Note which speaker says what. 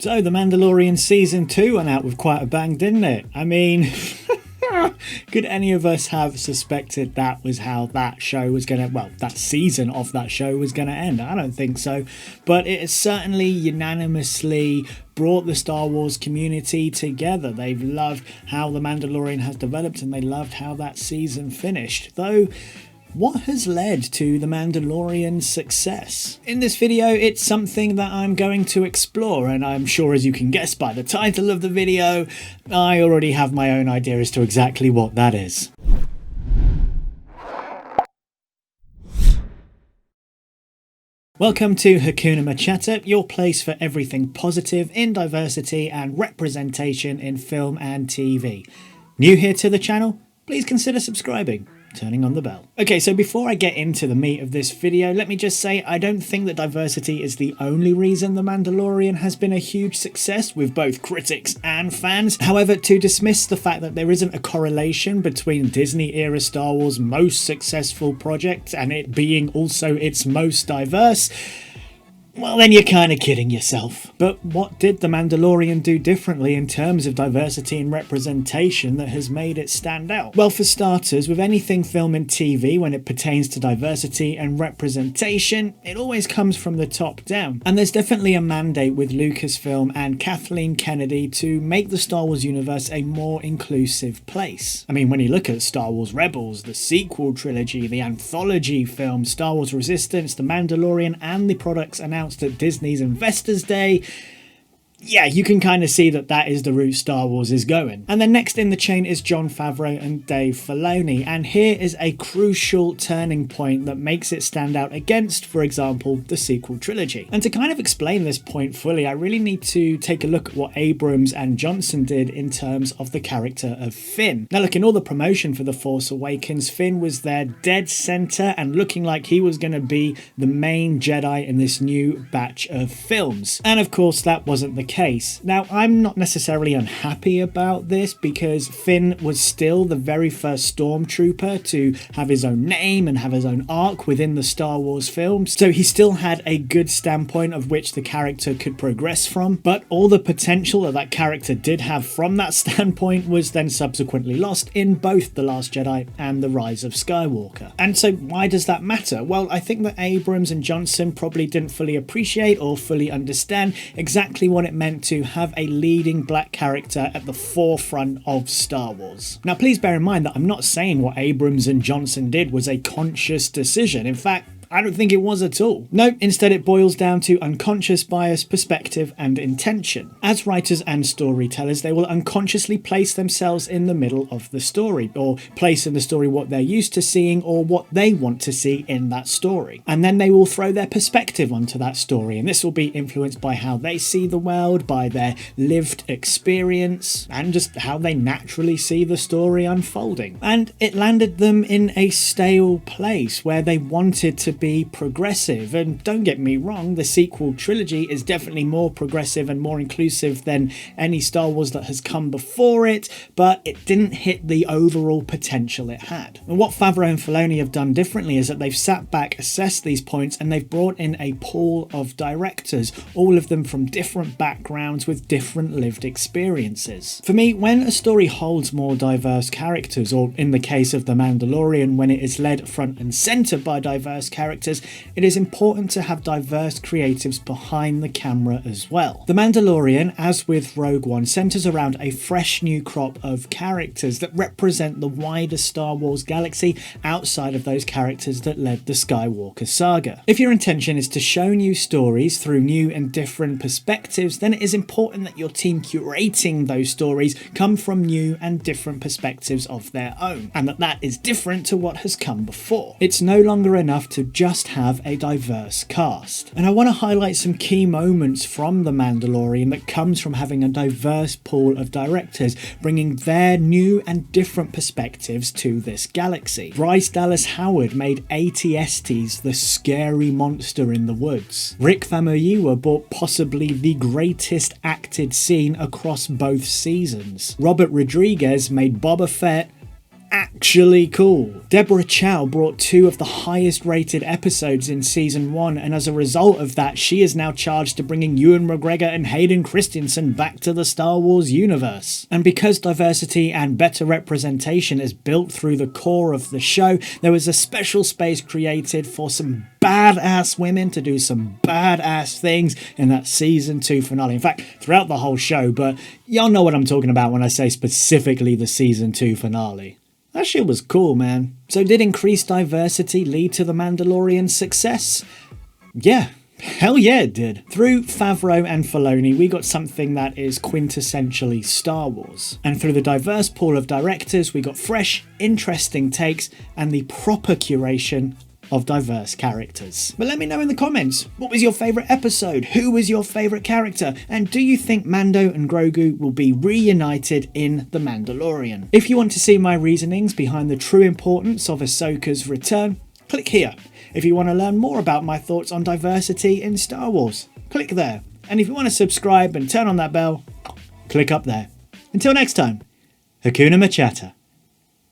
Speaker 1: So, The Mandalorian Season 2 went out with quite a bang, didn't it? I mean, could any of us have suspected that was how that show was going to, well, that season of that show was going to end? I don't think so. But it has certainly unanimously brought the Star Wars community together. They've loved how The Mandalorian has developed and they loved how that season finished. Though, what has led to The Mandalorian's success? In this video, it's something that I'm going to explore, and I'm sure, as you can guess by the title of the video, I already have my own idea as to exactly what that is. Welcome to Hakuna MaChatter, your place for everything positive in diversity and representation in film and TV. New here to the channel? Please consider subscribing. Turning on the bell. Okay, so before I get into the meat of this video, let me just say I don't think that diversity is the only reason The Mandalorian has been a huge success with both critics and fans. However, to dismiss the fact that there isn't a correlation between Disney-era Star Wars' most successful project and it being also its most diverse, well, then you're kind of kidding yourself. But what did The Mandalorian do differently in terms of diversity and representation that has made it stand out? Well, for starters, with anything film and TV, when it pertains to diversity and representation, it always comes from the top down. And there's definitely a mandate with Lucasfilm and Kathleen Kennedy to make the Star Wars universe a more inclusive place. I mean, when you look at Star Wars Rebels, the sequel trilogy, the anthology film, Star Wars Resistance, The Mandalorian, and the products announced at Disney's Investors Day, yeah, you can kind of see that that is the route Star Wars is going. And then next in the chain is Jon Favreau and Dave Filoni, and here is a crucial turning point that makes it stand out against, for example, the sequel trilogy. And to kind of explain this point fully, I really need to take a look at what Abrams and Johnson did in terms of the character of Finn. Now look, in all the promotion for The Force Awakens, Finn was there dead center and looking like he was going to be the main Jedi in this new batch of films. And of course, that wasn't the case. Now, I'm not necessarily unhappy about this because Finn was still the very first stormtrooper to have his own name and have his own arc within the Star Wars films, so he still had a good standpoint of which the character could progress from, but all the potential that that character did have from that standpoint was then subsequently lost in both The Last Jedi and The Rise of Skywalker. And so why does that matter? Well, I think that Abrams and Johnson probably didn't fully appreciate or fully understand exactly what it meant to have a leading black character at the forefront of Star Wars. Now, please bear in mind that I'm not saying what Abrams and Johnson did was a conscious decision. In fact, I don't think it was at all. No, instead it boils down to unconscious bias, perspective, and intention. As writers and storytellers, they will unconsciously place themselves in the middle of the story, or place in the story what they're used to seeing or what they want to see in that story. And then they will throw their perspective onto that story, and this will be influenced by how they see the world, by their lived experience, and just how they naturally see the story unfolding. And it landed them in a stale place where they wanted to be progressive. And don't get me wrong, the sequel trilogy is definitely more progressive and more inclusive than any Star Wars that has come before it, but it didn't hit the overall potential it had. And what Favreau and Filoni have done differently is that they've sat back, assessed these points, and they've brought in a pool of directors, all of them from different backgrounds with different lived experiences. For me, when a story holds more diverse characters, or in the case of The Mandalorian, when it is led front and center by diverse characters, it is important to have diverse creatives behind the camera as well. The Mandalorian, as with Rogue One, centers around a fresh new crop of characters that represent the wider Star Wars galaxy outside of those characters that led the Skywalker saga. If your intention is to show new stories through new and different perspectives, then it is important that your team curating those stories come from new and different perspectives of their own, and that is different to what has come before. It's no longer enough to just have a diverse cast. And I want to highlight some key moments from The Mandalorian that comes from having a diverse pool of directors bringing their new and different perspectives to this galaxy. Bryce Dallas Howard made AT-STs the scary monster in the woods. Rick Famuyiwa brought possibly the greatest acted scene across both seasons. Robert Rodriguez made Boba Fett actually cool. Deborah Chow brought 2 of the highest rated episodes in season 1, and as a result of that, she is now charged to bringing Ewan McGregor and Hayden Christensen back to the Star Wars universe. And because diversity and better representation is built through the core of the show, there was a special space created for some badass women to do some badass things in that season 2 finale. In fact, throughout the whole show, but y'all know what I'm talking about when I say specifically the season 2 finale. That shit was cool, man. So did increased diversity lead to The Mandalorian's success? Yeah. Hell yeah, it did. Through Favreau and Filoni, we got something that is quintessentially Star Wars. And through the diverse pool of directors, we got fresh, interesting takes and the proper curation of diverse characters. But let me know in the comments, what was your favourite episode? Who was your favourite character? And do you think Mando and Grogu will be reunited in The Mandalorian? If you want to see my reasonings behind the true importance of Ahsoka's return, click here. If you want to learn more about my thoughts on diversity in Star Wars, click there. And if you want to subscribe and turn on that bell, click up there. Until next time, Hakuna MaChatter.